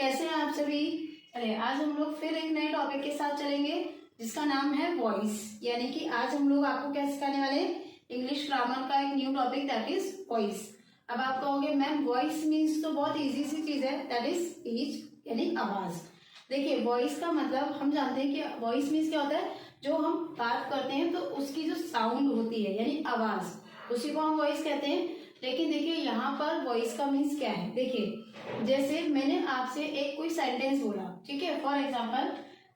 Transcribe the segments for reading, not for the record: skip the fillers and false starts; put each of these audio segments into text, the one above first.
कैसे हैं आप सभी। अरे आज हम लोग फिर एक नए टॉपिक के साथ चलेंगे जिसका नाम है वॉइस। यानी कि आज हम लोग आपको क्या सिखाने वाले हैं, इंग्लिश ग्रामर का एक new topic that is voice. अब आप कहोगे मैम वॉइस मीन्स तो बहुत इजी सी चीज है, दैट इज स्पीच यानी आवाज। देखिए वॉइस का मतलब हम जानते हैं कि वॉइस मीन्स क्या होता है, जो हम बात करते हैं तो उसकी जो साउंड होती है यानी आवाज, उसी को हम वॉइस कहते हैं। लेकिन देखिए यहाँ पर वॉइस का मीन्स क्या है। देखिए जैसे मैंने आपसे एक कोई सेंटेंस बोला, ठीक है, फॉर एग्जाम्पल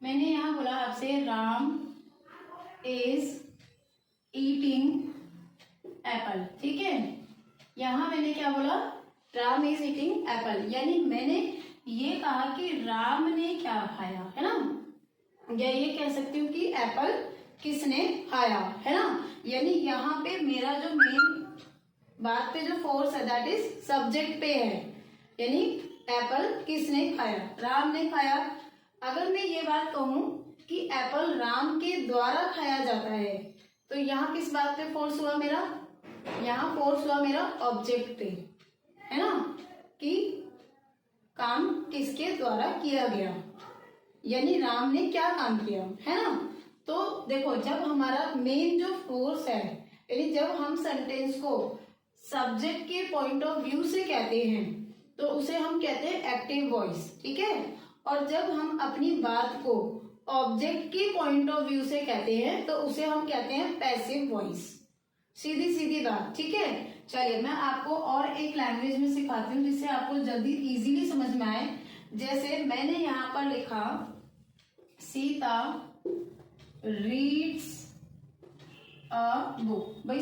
मैंने यहाँ बोला आपसे राम इज ईटिंग एप्पल, ठीक है। यहाँ मैंने क्या बोला, राम इज ईटिंग एप्पल, यानी मैंने ये कहा कि राम ने क्या खाया, है ना। या ये कह सकती हूँ कि एप्पल किसने खाया, है ना। यानी यहाँ पे मेरा जो मेन बात पे जो फोर्स है दैट इज सब्जेक्ट पे है, यानी एप्पल किसने खाया, राम ने खाया। अगर मैं ये बात कहूं कि एप्पल राम के द्वारा खाया जाता है तो यहाँ किस बात पे फोर्स हुआ मेरा, यहाँ फोर्स हुआ मेरा ऑब्जेक्ट पे, है ना, कि काम किसके द्वारा किया गया, यानी राम ने क्या काम किया, है ना। तो देखो जब हमारा मेन जो फोर्स है, यानी जब हम सेंटेंस को सब्जेक्ट के पॉइंट ऑफ व्यू से कहते हैं तो उसे हम कहते हैं एक्टिव वॉइस, ठीक है। और जब हम अपनी बात को ऑब्जेक्ट के पॉइंट ऑफ व्यू से कहते हैं तो उसे हम कहते हैं पैसिव वॉइस। सीधी सीधी बात, ठीक है। चलिए मैं आपको और एक लैंग्वेज में सिखाती हूँ जिससे आपको जल्दी इजीली समझ में आए। जैसे मैंने यहाँ पर लिखा सीता रीड्स अ बुक, भाई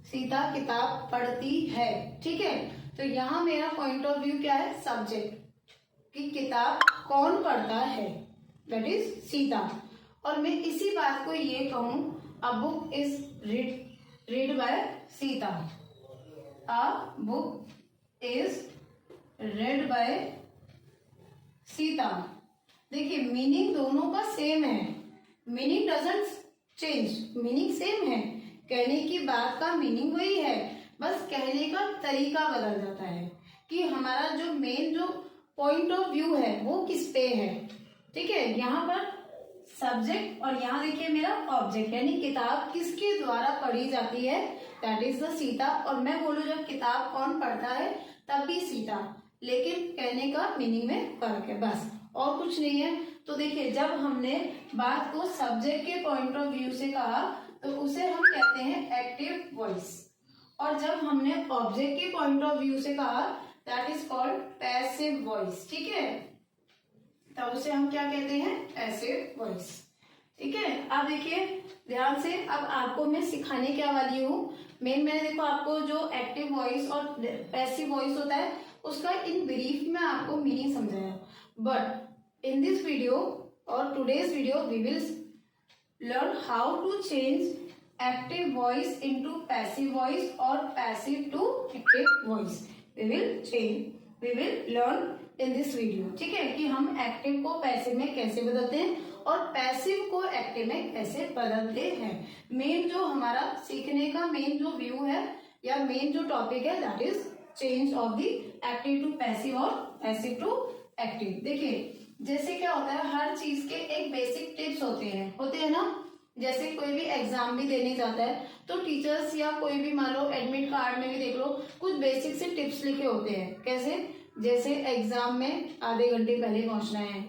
सीता किताब पढ़ती है, ठीक है। तो यहाँ मेरा पॉइंट ऑफ व्यू क्या है, सब्जेक्ट, कि किताब कौन पढ़ता है, दैट इज सीता। और मैं इसी बात को ये कहूं a book is read by Sita, a book is read by Sita. देखिए मीनिंग दोनों का सेम है, meaning doesn't change, meaning same है, कहने की बात का मीनिंग वही है, बस कहने का तरीका बदल जाता है कि हमारा जो मेन जो पॉइंट ऑफ व्यू है वो किस पे है, ठीक है। यहाँ पर सब्जेक्ट और यहाँ देखिए मेरा ऑब्जेक्ट, यानी किताब किसके द्वारा पढ़ी जाती है, दैट इज द सीता। और मैं बोलूँ जब किताब कौन पढ़ता है तब भी सीता, लेकिन कहने का मीनिंग में फर्क है, बस और कुछ नहीं है। तो देखिए जब हमने बात को सब्जेक्ट के पॉइंट ऑफ व्यू से कहा तो उसे हम कहते हैं एक्टिव वॉइस, और जब हमने ऑब्जेक्ट के पॉइंट ऑफ व्यू से कहा that is called passive voice, ठीक है। तब उसे हम क्या कहते हैं, पैसिव वॉइस, ठीक है। अब देखिए ध्यान से, अब आपको मैं सिखाने क्या वाली हूँ। मैंने देखो आपको जो एक्टिव वॉइस और पैसिव वॉइस होता है उसका इन ब्रीफ में आपको मीनिंग समझाया, बट इन दिस वीडियो और today's video we will learn how to change active voice into passive voice or passive to active voice. We will learn in this video, ठीक है, कि हम active को passive में कैसे बदलते हैं और पैसिव को एक्टिव में कैसे बदलते हैं। मेन जो हमारा सीखने का मेन जो व्यू है या मेन जो टॉपिक है that is change of the active to passive और पैसिव टू एक्टिव। देखिए जैसे क्या होता है, हर चीज के एक बेसिक टिप्स होते हैं ना। जैसे कोई भी एग्जाम भी देने जाता है तो टीचर्स या कोई भी मान लो एडमिट कार्ड में भी देख लो कुछ बेसिक से टिप्स लिखे होते हैं। कैसे, जैसे एग्जाम में आधे घंटे पहले पहुंचना है,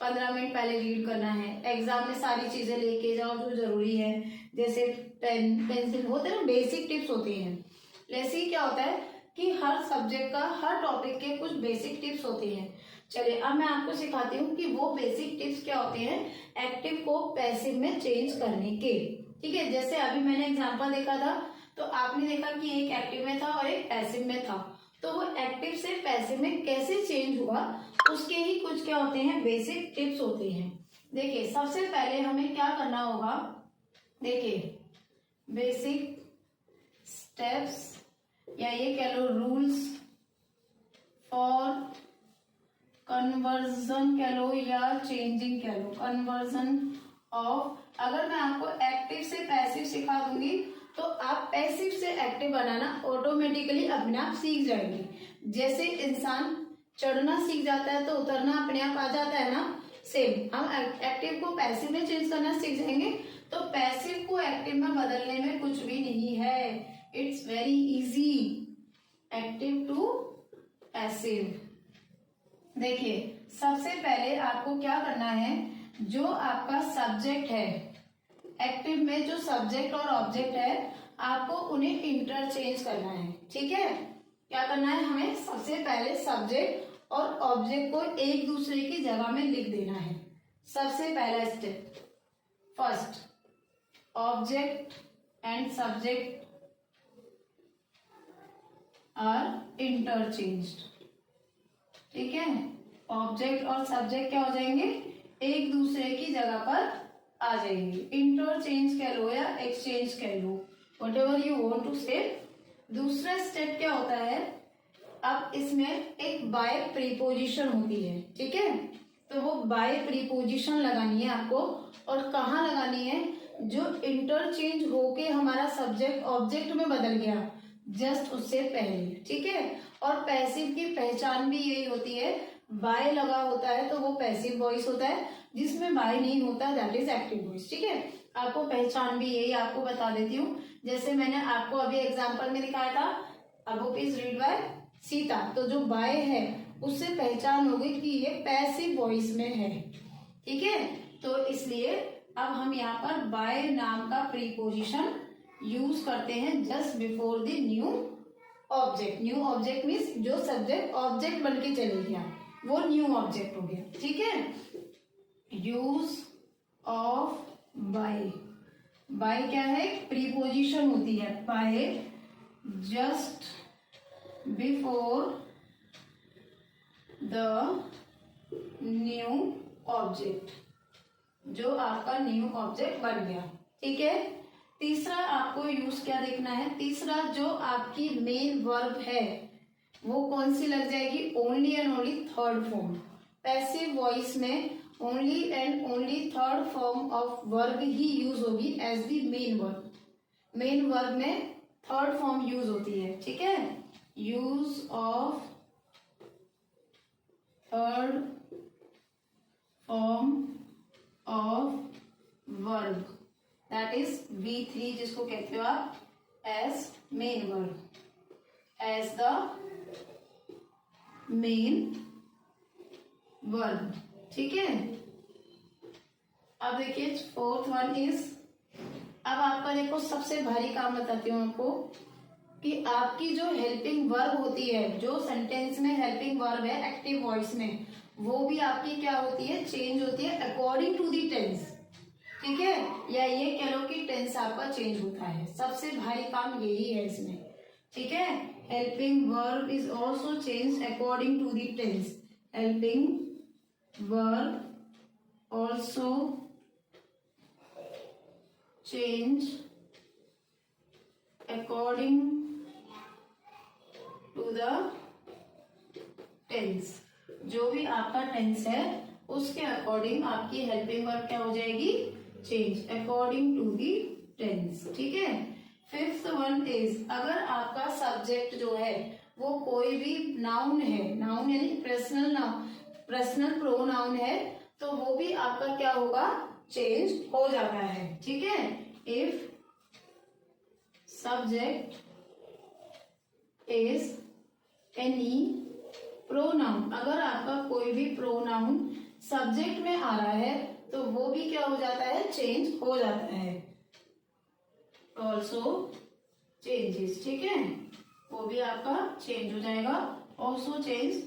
15 मिनट पहले रीड करना है, एग्जाम में सारी चीजें लेके जाओ जो जरूरी है, जैसे पेन पेंसिल होते हैं ना, बेसिक टिप्स होती हैं। ऐसे ही क्या होता है कि हर सब्जेक्ट का हर टॉपिक के कुछ बेसिक टिप्स होते हैं। चलिए अब मैं आपको सिखाती हूँ कि वो बेसिक टिप्स क्या होते हैं एक्टिव को पैसिव में चेंज करने के, ठीक है। जैसे अभी मैंने एग्जांपल देखा था तो आपने देखा कि एक एक्टिव में था और एक पैसिव में था, तो वो एक्टिव से पैसिव में कैसे चेंज हुआ उसके ही कुछ क्या होते हैं बेसिक टिप्स होते हैं। देखिए सबसे पहले हमें क्या करना होगा, देखिए बेसिक स्टेप्स या ये कह लो रूल्स फॉर कन्वर्जन कह लो या चेंजिंग कह लो, कन्वर्जन ऑफ। अगर मैं आपको एक्टिव से पैसिव सिखा दूंगी तो आप पैसिव से एक्टिव बनाना ऑटोमेटिकली अपने आप सीख जाएंगे। जैसे इंसान चढ़ना सीख जाता है तो उतरना अपने आप आ जाता है ना, सेम हम एक्टिव को पैसिव में चेंज करना सीख जाएंगे तो पैसिव को एक्टिव में बदलने में कुछ भी नहीं है, it's very easy, active to passive. देखिए सबसे पहले आपको क्या करना है, जो आपका सब्जेक्ट है एक्टिव में, जो सब्जेक्ट और ऑब्जेक्ट है आपको उन्हें इंटरचेंज करना है। ठीक है, क्या करना है, हमें सबसे पहले सब्जेक्ट और ऑब्जेक्ट को एक दूसरे की जगह में लिख देना है। सबसे पहला step, first object and subject are interchanged. ठीक है, ऑब्जेक्ट और सब्जेक्ट क्या हो जाएंगे, एक दूसरे की जगह पर आ जाएंगे। इंटरचेंज कह लो या एक्सचेंज कह लो, व्हाटएवर यू वांट टू से। दूसरा स्टेप क्या होता है, अब इसमें एक बाय प्रीपोजिशन होती है। ठीक है, तो वो बाय प्रीपोजिशन लगानी है आपको, और कहाँ लगानी है, जो इंटरचेंज होके हमारा सब्जेक्ट ऑब्जेक्ट में बदल गया जस्ट उससे पहले। ठीक है, और पैसिव की पहचान भी यही होती है, बाय लगा होता है तो वो पैसिव वॉइस होता है, जिसमें बाय नहीं होता दैट इज एक्टिव वॉइस। ठीक है, आपको पहचान भी यही आपको बता देती हूँ, जैसे मैंने आपको अभी एग्जांपल में दिखाया था, a book is read by Sita, तो जो बाय है उससे पहचान होगी कि ये पैसिव वॉइस में है। ठीक है, तो इसलिए अब हम यहाँ पर बाय नाम का प्रीपोजिशन यूज करते हैं just before the new object. New object means जो सब्जेक्ट ऑब्जेक्ट बन के चले गया वो न्यू ऑब्जेक्ट हो गया। ठीक है, यूज ऑफ बाय, बाय क्या है, प्रीपोजिशन होती है, by just before the new object, जो आपका न्यू ऑब्जेक्ट बन गया। ठीक है, तीसरा आपको यूज क्या देखना है, तीसरा जो आपकी मेन वर्ब है वो कौन सी लग जाएगी, only and only third form. Passive voice में only and only third form of verb ही यूज होगी as the main verb. Main verb में थर्ड फॉर्म यूज होती है। ठीक है, use of third form of verb that is V3, जिसको कहते हो आप as main verb, as the main verb. ठीक है, अब देखिए फोर्थ वन इज, अब आपका देखो सबसे भारी काम बताती हूँ आपको, कि आपकी जो हेल्पिंग वर्ब होती है, जो सेंटेंस में हेल्पिंग वर्ब है एक्टिव वॉइस में, वो भी आपकी क्या होती है, चेंज होती है अकॉर्डिंग टू दी टेंस। ठीक है, या ये कह लो कि टेंस आपका चेंज होता है, सबसे भारी काम यही है इसमें। ठीक है, helping verb is also change according to the tense, helping verb also change according to the tense, जो भी आपका टेंस है उसके अकॉर्डिंग आपकी हेल्पिंग वर्ब क्या हो जाएगी, change according to the tense. ठीक है, फिफ्थ वन इज, अगर आपका सब्जेक्ट जो है वो कोई भी नाउन है, नाउन यानी पर्सनल नाउन, पर्सनल प्रोनाउन है, तो वो भी आपका क्या होगा, चेंज हो जाता है। ठीक है, if subject is any pronoun, अगर आपका कोई भी प्रोनाउन सब्जेक्ट में आ रहा है तो वो भी क्या हो जाता है, चेंज हो जाता है, ऑल्सो चेंजेस। ठीक है, वो भी आपका चेंज हो जाएगा, ऑल्सो चेंज।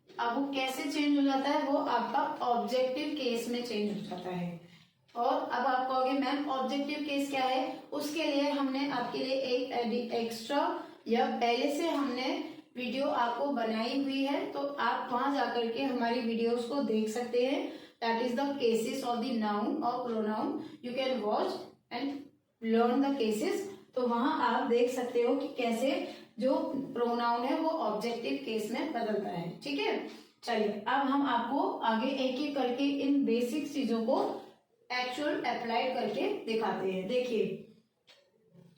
अब वो कैसे चेंज हो जाता है, वो आपका ऑब्जेक्टिव केस में चेंज हो जाता है। और अब आप कहोगे मैम ऑब्जेक्टिव केस क्या है, उसके लिए हमने आपके लिए एक एक्स्ट्रा या पहले से हमने वीडियो आपको बनाई हुई है, तो आप वहां जाकर के हमारी वीडियोस को देख सकते हैं, that is the cases of the noun और pronoun, you can watch and learn the cases. तो वहां आप देख सकते हो कि कैसे जो प्रोनाउन है वो ऑब्जेक्टिव केस में बदलता है। ठीक है, चलिए अब हम आपको आगे एक एक करके इन बेसिक चीजों को एक्चुअल अप्लाई करके दिखाते हैं। देखिए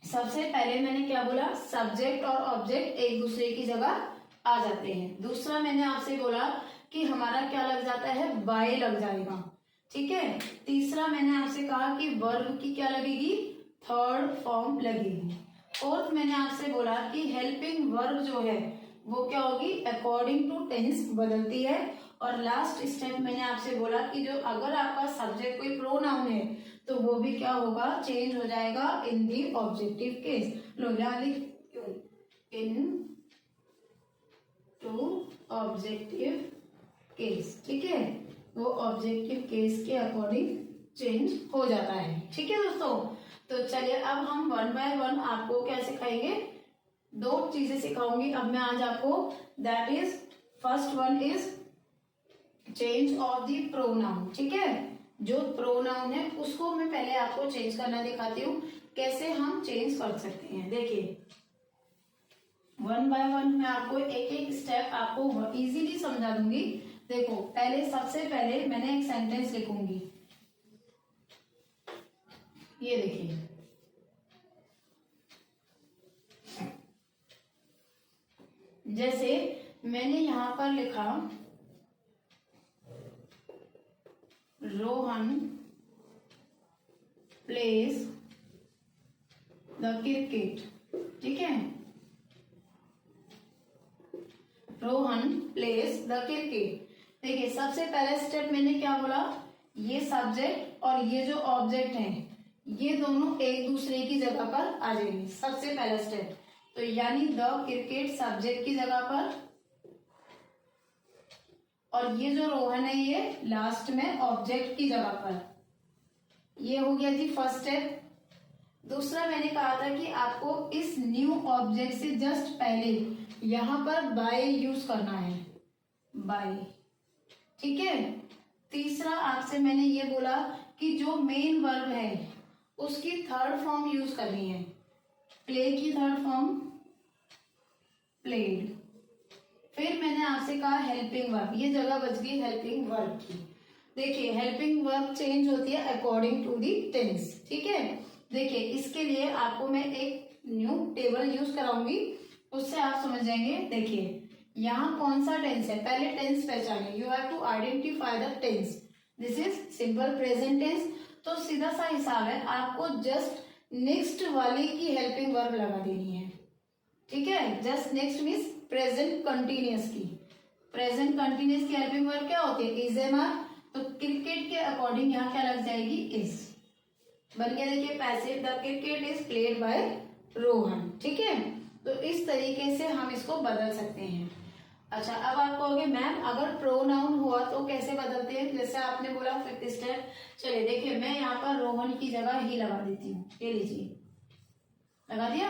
सबसे पहले मैंने क्या बोला, सब्जेक्ट और ऑब्जेक्ट एक दूसरे की जगह आ जाते हैं। दूसरा मैंने आपसे बोला कि हमारा क्या लग जाता है, बाय लग जाएगा, ठीक है। तीसरा मैंने आपसे कहा कि वर्ब की क्या लगेगी, थर्ड फॉर्म लगेगी। फोर्थ मैंने आपसे बोला कि हेल्पिंग वर्ब जो है वो क्या होगी, अकॉर्डिंग टू टेंस बदलती है। और लास्ट स्टेप मैंने आपसे बोला कि जो अगर आपका सब्जेक्ट कोई प्रोनाउन है तो वो भी क्या होगा, चेंज हो जाएगा इन दी ऑब्जेक्टिव केस। लो यहाँ लिख, इन टू ऑब्जेक्टिव केस, ठीक है। वो ऑब्जेक्टिव केस के अकॉर्डिंग चेंज हो जाता है, ठीक है दोस्तों। तो चलिए अब हम वन बाय वन आपको क्या सिखाएंगे, दो चीजें सिखाऊंगी अब मैं आज आपको। That is first one is change of the pronoun, ठीक है। जो प्रोनाउन है उसको मैं पहले आपको चेंज करना दिखाती हूँ, कैसे हम चेंज कर सकते हैं। देखिए वन बाय वन मैं आपको एक एक स्टेप आपको इजीली समझा दूंगी। देखो पहले, सबसे पहले मैंने एक सेंटेंस लिखूंगी, ये देखिए, जैसे मैंने यहां पर लिखा रोहन प्लेस द क्रिकेट, ठीक है, रोहन प्लेस द क्रिकेट। देखिए सबसे पहला स्टेप मैंने क्या बोला, ये सब्जेक्ट और ये जो ऑब्जेक्ट है ये दोनों एक दूसरे की जगह पर आ जाएंगे, सबसे पहला स्टेप। तो यानी द क्रिकेट सब्जेक्ट की जगह पर और ये जो रोहन है ये लास्ट में ऑब्जेक्ट की जगह पर। ये हो गया जी फर्स्ट स्टेप। दूसरा मैंने कहा था कि आपको इस न्यू ऑब्जेक्ट से जस्ट पहले यहां पर बाय यूज करना है, बाय, ठीक है। तीसरा आपसे मैंने ये बोला कि जो मेन वर्ब है उसकी थर्ड फॉर्म यूज करनी है, प्ले की थर्ड फॉर्म प्लेड। फिर मैंने आपसे कहा हेल्पिंग वर्ब, ये जगह बच गई हेल्पिंग वर्ब की। देखिए हेल्पिंग वर्ब चेंज होती है अकॉर्डिंग टू दी टेंस, ठीक है। देखिए इसके लिए आपको मैं एक न्यू टेबल यूज कराऊंगी, उससे आप समझ जाएंगे। देखिए यहाँ कौन सा टेंस है, पहले टेंस पहचाने, you have to identify the tense. This is simple present tense. तो सीधा सा हिसाब है, आपको जस्ट नेक्स्ट वाली की हेल्पिंग वर्ब लगा देनी है, ठीक है। Just next means present continuous की, प्रेजेंट कंटिन्यूअस की हेल्पिंग वर्ब क्या होती है, इज एम आर। तो क्रिकेट के अकॉर्डिंग यहाँ क्या लग जाएगी, इज बन गया। देखिए passive, the cricket is played by Rohan, ठीक है। तो इस तरीके से हम इसको बदल सकते हैं। अच्छा अब आप कहोगे मैम अगर प्रोनाउन हुआ तो कैसे बदलते हैं, जैसे आपने बोला फिफ्थ स्टेप। चलिए देखिए मैं यहाँ पर रोहन की जगह ही लगा देती हूँ, ये लीजिए लगा दिया।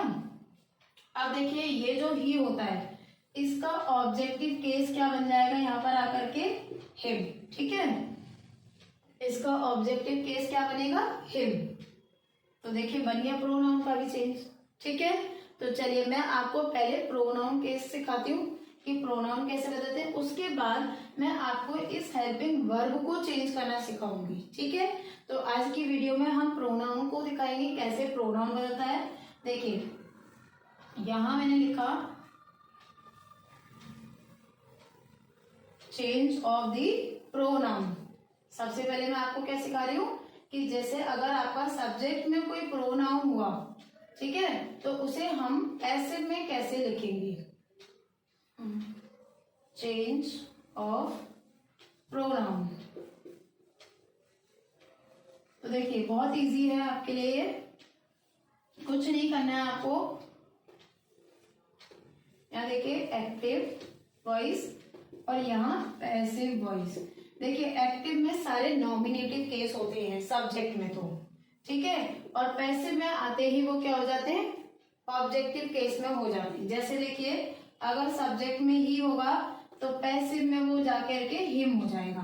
अब देखिए ये जो ही होता है इसका ऑब्जेक्टिव केस क्या बन जाएगा यहाँ पर आकर के, हिम, ठीक है। इसका ऑब्जेक्टिव केस क्या बनेगा, हिम। तो देखिए बन गया प्रोनाउन का भी चेंज, ठीक है। तो चलिए मैं आपको पहले प्रोनाउन केस सिखाती हूँ कि प्रोनाउन कैसे बदलते हैं, उसके बाद मैं आपको इस हेल्पिंग वर्ब को चेंज करना सिखाऊंगी, ठीक है। तो आज की वीडियो में हम प्रोनाउन को दिखाएंगे कैसे प्रोनाउन बदलता है। देखिए यहां मैंने लिखा चेंज ऑफ द प्रोनाउन। सबसे पहले मैं आपको क्या सिखा रही हूँ कि जैसे अगर आपका सब्जेक्ट में कोई प्रोनाउन हुआ, ठीक है, तो उसे हम ऐसे में कैसे लिखेंगे, चेंज ऑफ प्रोनाउन। तो देखिए बहुत इजी है आपके लिए, कुछ नहीं करना है आपको। यहाँ देखिए एक्टिव वॉइस और यहाँ पैसिव वॉइस। देखिए एक्टिव में सारे नॉमिनेटिव केस होते हैं सब्जेक्ट में, तो ठीक है, और पैसिव में आते ही वो क्या हो जाते हैं, ऑब्जेक्टिव केस में हो जाते हैं। जैसे देखिए अगर सब्जेक्ट में ही होगा तो पैसिव में वो जाकर के हिम हो जाएगा,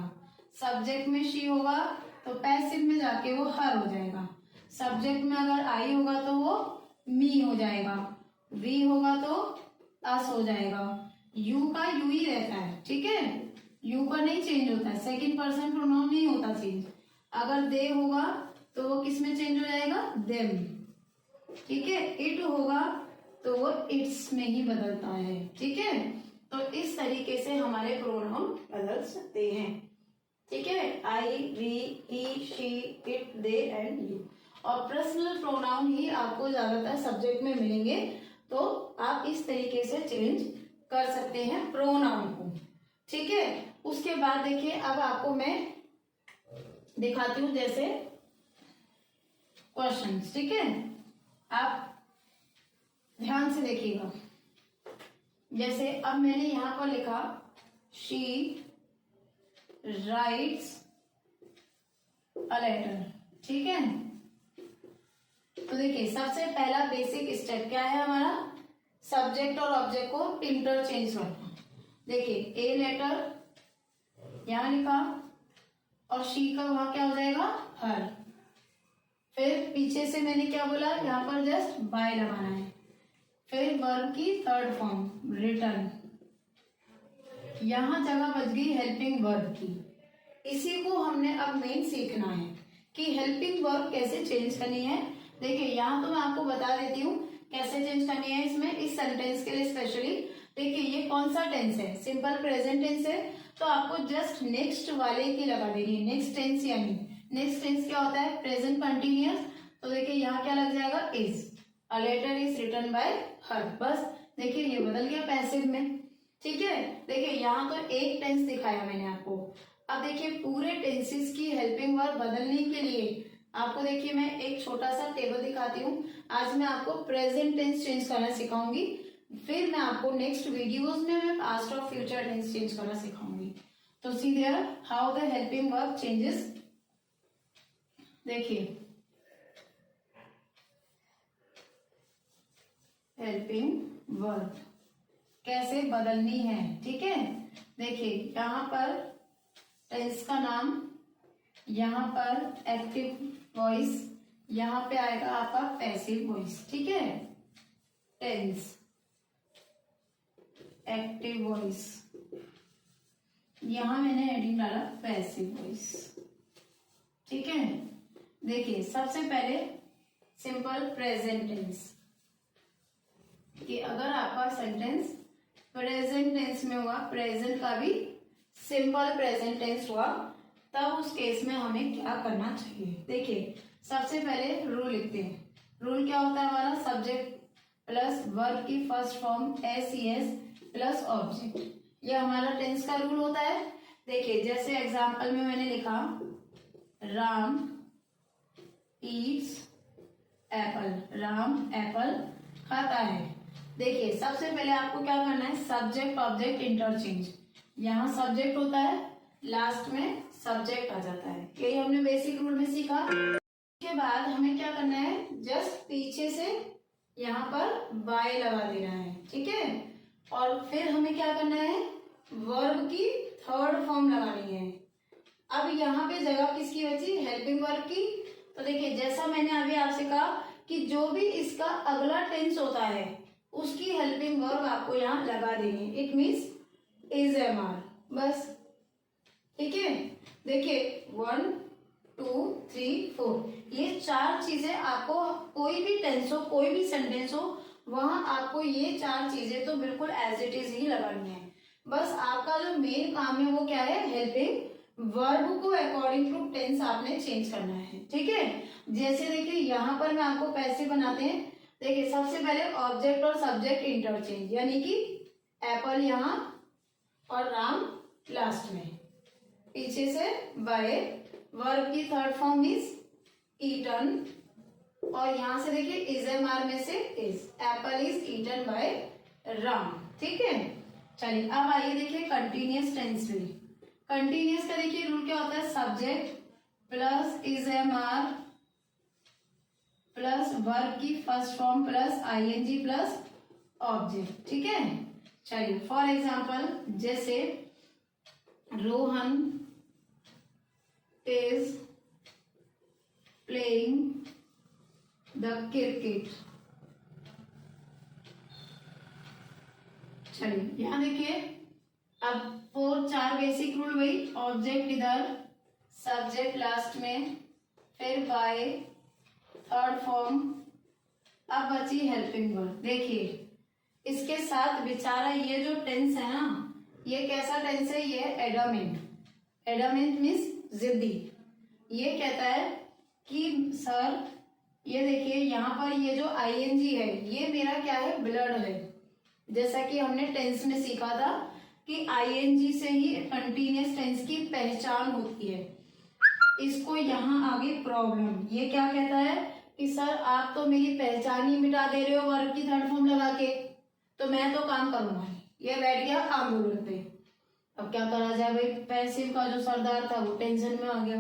सब्जेक्ट में शी होगा तो पैसिव में जाके वो हर हो जाएगा, सब्जेक्ट में अगर आई होगा तो वो मी हो जाएगा, वी होगा तो अस हो जाएगा, यू का यू ही रहता है, ठीक है, यू का नहीं चेंज होता है, सेकंड पर्सन प्रोनाउन नहीं होता चेंज। अगर दे होगा तो वो किस में चेंज हो जाएगा, देम, ठीक है। इट होगा तो वो इट्स में ही बदलता है, ठीक है। तो इस तरीके से हमारे प्रोनाउन बदल सकते हैं। ठीक है, I, we, he, she, it, they and you. और पर्सनल प्रोनाउन ही आपको ज्यादातर सब्जेक्ट में मिलेंगे, तो आप इस तरीके से चेंज कर सकते हैं प्रोनाउन को। ठीक है, उसके बाद देखिए अब आपको मैं दिखाती हूं जैसे क्वेश्चंस। ठीक है, आप ध्यान से देखिएगा। जैसे अब मैंने यहां पर लिखा शी राइट्स अ लेटर। ठीक है, तो देखिए सबसे पहला बेसिक स्टेप क्या है हमारा, सब्जेक्ट और ऑब्जेक्ट को इंटरचेंज करना। देखिए ए लेटर यहां लिखा और शी का वहां क्या हो जाएगा, हर। फिर पीछे से मैंने क्या बोला, यहाँ पर जस्ट बाय लगाना है। फिर वर्ब की थर्ड फॉर्म रिटर्न, यहां जगह बच गई हेल्पिंग वर्ब की। इसी को हमने अब मेन सीखना है कि हेल्पिंग वर्ब कैसे चेंज करनी है। देखिए यहाँ तो मैं आपको बता देती हूँ कैसे चेंज करनी है इसमें, इस सेंटेंस के लिए स्पेशली। देखिए ये कौन सा टेंस है, सिंपल प्रेजेंट टेंस है, तो आपको जस्ट नेक्स्ट वाले की लगा देनी है। नेक्स्ट टेंस यानी नेक्स्ट टेंस क्या होता है, प्रेजेंट कंटिन्यूअस। तो देखिए यहाँ क्या लग जाएगा, is. A letter is written by her. बस देखिए ये बदल गया पैसिव में। ठीक है, देखिए यहाँ तो एक टेंस दिखाया मैंने आपको। अब देखिए पूरे टेंसेस की हेल्पिंग वर्ब बदलने के लिए आपको देखिए मैं एक छोटा सा टेबल दिखाती हूँ। आज मैं आपको प्रेजेंट टेंस चेंज करना सिखाऊंगी, फिर मैं आपको नेक्स्ट वीडियोस में मैं पास्ट और फ्यूचर टेंस चेंज करना सिखाऊंगी। तो see there how the helping verb changes. देखिए हेल्पिंग वर्ब कैसे बदलनी है। ठीक है, देखिए यहाँ पर टेंस का नाम, यहाँ पर एक्टिव वॉइस, यहाँ पे आएगा आपका पैसिव वॉइस। ठीक है, टेंस एक्टिव वॉइस, यहां मैंने हेडिंग डाला पैसिव वॉइस। ठीक है, देखिए सबसे पहले सिंपल प्रेजेंट टेंस, कि अगर आपका सेंटेंस प्रेजेंट टेंस में हुआ, प्रेजेंट का भी सिंपल प्रेजेंट टेंस हुआ, तब उस केस में हमें क्या करना चाहिए। देखिए सबसे पहले रूल लिखते हैं। रूल क्या होता है हमारा, सब्जेक्ट प्लस वर्ब की first form S plus object. यह हमारा टेंस का रूल होता है। देखिए जैसे एग्जांपल में मैंने लिखा Ram Yeats Apple, Ram Apple खाता है। देखिए सबसे पहले आपको क्या करना है, सब्जेक्ट ऑब्जेक्ट इंटरचेंज। यहाँ सब्जेक्ट होता है, लास्ट में सब्जेक्ट आ जाता है। यही हमने बेसिक रूल में सीखा। उसके बाद हमें क्या करना है, जस्ट पीछे से यहाँ पर बाय लगा देना है। ठीक है, और फिर हमें क्या करना है, वर्ब की थर्ड फॉर्म लगानी है। अब यहाँ पे जगह किसकी बची, हेल्पिंग वर्ब की। तो देखिए जैसा मैंने अभी आपसे कहा कि जो भी इसका अगला टेंस होता है उसकी हेल्पिंग वर्ब आपको यहाँ लगा देनी है। It means is am are, बस। ठीक है, देखिए 1 2 3 4 ये चार चीजें आपको, कोई भी टेंस हो कोई भी सेंटेंस हो, वहां आपको ये चार चीजें तो बिल्कुल एज इट इज ही लगानी है। बस आपका जो मेन काम है वो क्या है, हेल्पिंग वर्ब को अकॉर्डिंग टू टेंस आपने चेंज करना है। ठीक है, जैसे देखिए यहाँ पर मैं आपको पैसे बनाते हैं। देखिए सबसे पहले ऑब्जेक्ट और सब्जेक्ट इंटरचेंज, यानी कि एप्पल यहाँ और राम लास्ट में, पीछे से बाय, वर्ब की थर्ड फॉर्म इज ईटन, और यहां से देखिए इज एम आर में से is, apple is eaten by Ram. ठीक है, चलिए अब आइए देखिए कंटिन्यूअस टेंस में। कंटिन्यूअस का देखिए रूल क्या होता है, subject plus is am are plus verb की first form plus ING plus object. ठीक है, चलिए फॉर एग्जांपल जैसे Rohan is playing the cricket. चलिए यहां देखिए अब 4 बेसिक रूल हुई, ऑब्जेक्ट इधर, सब्जेक्ट लास्ट में, फिर बाय, थर्ड फॉर्म, अब बची हेल्पिंग वर्ब। देखिए इसके साथ बेचारा ये जो टेंस है ना, ये कैसा टेंस है, ये एडमेंट। एडमेंट मीन्स जिद्दी। ये कहता है कि सर ये देखिए यहाँ पर ये जो आईएनजी है ये मेरा क्या है, ब्लड है। जैसा कि हमने टेंस में सीखा था कि आईएनजी से ही कंटिन्यूअस टेंस की पहचान होती है। इसको यहाँ आगे प्रॉब्लम, ये क्या कहता है कि सर आप तो मेरी पहचान ही मिटा दे रहे हो वर्ब की थर्ड फॉर्म लगा के, तो मैं तो काम करूंगा। ये बैठ गया आंदोलन पे। अब क्या करा जाए भाई, पैसिव का जो सरदार था वो टेंशन में आ गया,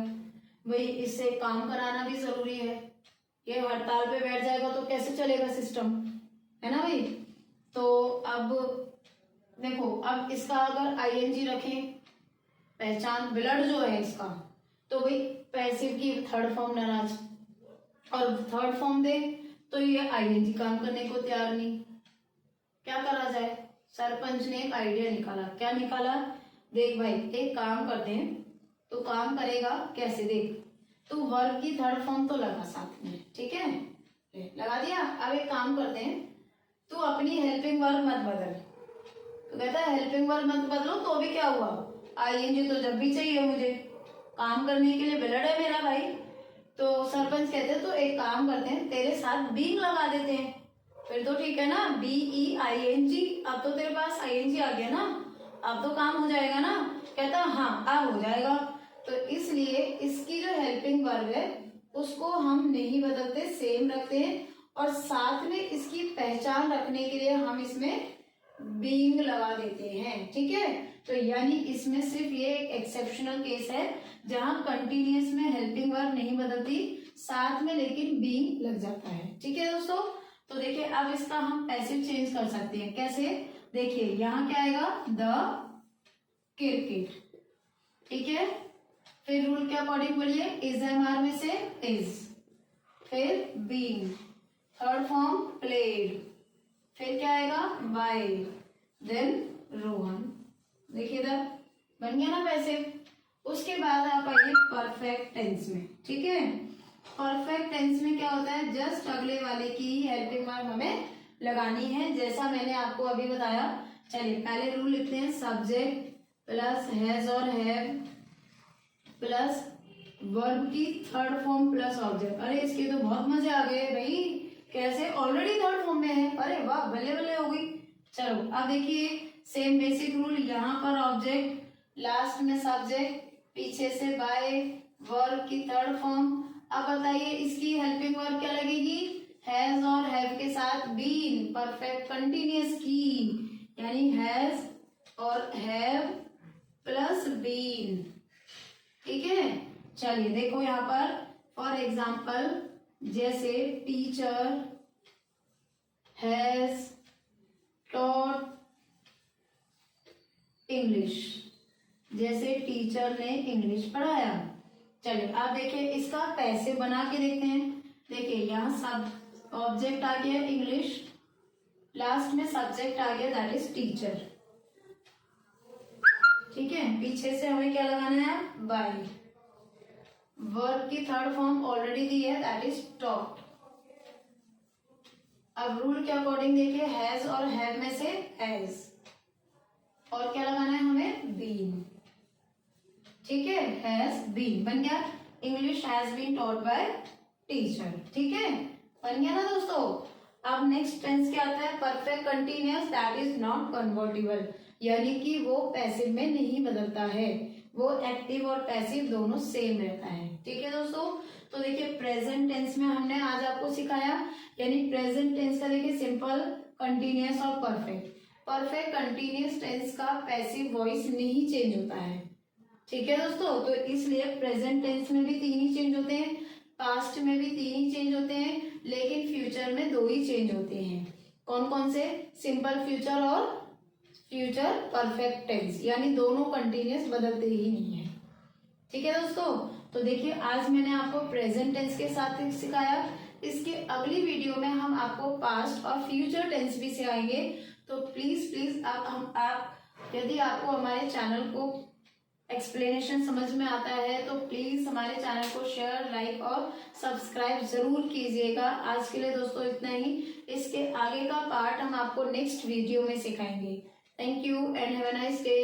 भाई इससे काम कराना भी जरूरी है। ये हड़ताल पे बैठ जाएगा तो कैसे चलेगा सिस्टम, है ना भाई। तो अब देखो, अब इसका अगर आईएनजी रखें, पहचान ब्लड जो है इसका, तो भाई पैसिव की थर्ड फॉर्म नाराज, और थर्ड फॉर्म दे तो ये आईएनजी काम करने को तैयार नहीं। क्या करा जाए, सरपंच ने एक आइडिया निकाला। क्या निकाला, देख भाई एक काम करते हैं, तो काम करेगा कैसे, देख तू वर्ब की थर्ड फॉर्म तो लगा साथ में, ठीक है, लगा दिया। अब एक काम करते हैं, तू अपनी हेल्पिंग वर्ब मत बदल। तो कहता है हेल्पिंग वर्ब मत बदलो, तो भी क्या हुआ, आईएनजी तो जब भी चाहिए मुझे, काम करने के लिए ब्लड है मेरा भाई। तो सरपंच कहते हैं तो एक काम करते हैं, तेरे साथ बीइंग लगा देते हैं, फिर तो ठीक है ना, BEING। अब तो तेरे पास आईएनजी आ गया ना, अब तो काम हो जाएगा ना। कहता हाँ अब हो जाएगा। तो इसलिए इसकी जो हेल्पिंग वर्ब है उसको हम नहीं बदलते, सेम रखते हैं, और साथ में इसकी पहचान रखने के लिए हम इसमें बीइंग लगा देते हैं, ठीक है। तो यानी इसमें सिर्फ ये एक एक्सेप्शनल केस है जहां कंटिन्यूअस में हेल्पिंग वर्ब नहीं बदलती, साथ में लेकिन बीइंग लग जाता है, ठीक है दोस्तों। तो देखिए अब इसका हम पैसिव चेंज कर सकते हैं, कैसे, देखिए यहाँ क्या आएगा, द क्रिकेट, ठीक है। फिर रूल के अकॉर्डिंग बोलिए, इज एमआर में से इज, फिर बीइंग, थर्ड फॉर्म प्लेड, फिर क्या आएगा, बाय, देन रोहन। देखिए इधर बन गया ना पैसिव। उसके बाद आप आइए परफेक्ट टेंस में, ठीक है। परफेक्ट टेंस में क्या होता है, जस्ट अगले वाले की ही हेल्पिंग वर्ब हमें लगानी है, जैसा मैंने आपको अभी बताया। चलिए पहले रूल लिखते हैं, सब्जेक्ट प्लस हैज और हैव प्लस वर्ब की थर्ड फॉर्म प्लस ऑब्जेक्ट। अरे इसके तो बहुत मजे आ गए भाई, कैसे, ऑलरेडी थर्ड फॉर्म में है, अरे वाह बल्ले बल्ले हो गई। चलो अब देखिए सेम बेसिक रूल, यहाँ पर ऑब्जेक्ट, लास्ट में सब्जेक्ट, पीछे से बाय, वर्ब की थर्ड फॉर्म। अब बताइए इसकी हेल्पिंग वर्ब क्या लगेगी, हैज और हैव के साथ बीन, परफेक्ट कंटिन्यूअस की, यानी हैज और हैव प्लस बीन, ठीक है। चलिए देखो यहाँ पर फॉर एग्जाम्पल, जैसे टीचर हैज टॉट इंग्लिश, जैसे टीचर ने इंग्लिश पढ़ाया। चलिए आप देखिए इसका पैसिव बना के देखते हैं। देखिए यहाँ सब ऑब्जेक्ट आ गया इंग्लिश, लास्ट में सब्जेक्ट आ गया दैट इज टीचर, ठीक है। पीछे से हमें क्या लगाना है, बाय, वर्ब की थर्ड फॉर्म ऑलरेडी दी है दैट इज टॉट। अब रूल के अकॉर्डिंग देखिए, हैज और हैव में से हैज, और क्या लगाना है हमें, बीन, ठीक है, हैज बीन बन गया, English has been taught by teacher, ठीक है, बन गया ना दोस्तों। अब नेक्स्ट टेंस क्या आता है, perfect continuous that is not convertible, यानी कि वो पैसिव में नहीं बदलता है, वो एक्टिव और पैसिव दोनों सेम रहता है, ठीक है दोस्तों। तो देखिए प्रेजेंट टेंस में हमने आज आपको सिखाया, यानी प्रेजेंट टेंस का देखिए सिंपल, कंटिन्यूअस और परफेक्ट। परफेक्ट कंटिन्यूअस टेंस का पैसिव वॉइस नहीं चेंज होता है, ठीक है दोस्तों। तो इसलिए प्रेजेंट टेंस में भी 3 ही चेंज होते हैं, पास्ट में भी 3 ही चेंज होते हैं, लेकिन फ्यूचर में 2 ही चेंज होते हैं। कौन कौन से, सिंपल फ्यूचर और फ्यूचर परफेक्ट टेंस, यानी दोनों कंटिन्यूअस बदलते ही नहीं है, ठीक है दोस्तों। तो देखिए आज मैंने आपको प्रेजेंट टेंस के साथ सिखाया, इसके अगली वीडियो में हम आपको पास्ट और फ्यूचर टेंस भी सिखाएंगे। तो प्लीज आप यदि आपको हमारे चैनल को एक्सप्लेनेशन समझ में आता है तो प्लीज हमारे चैनल को शेयर, लाइक और सब्सक्राइब जरूर कीजिएगा। आज के लिए दोस्तों इतना ही। इसके आगे का पार्ट हम आपको नेक्स्ट वीडियो में सिखाएंगे। Thank you and have a nice day.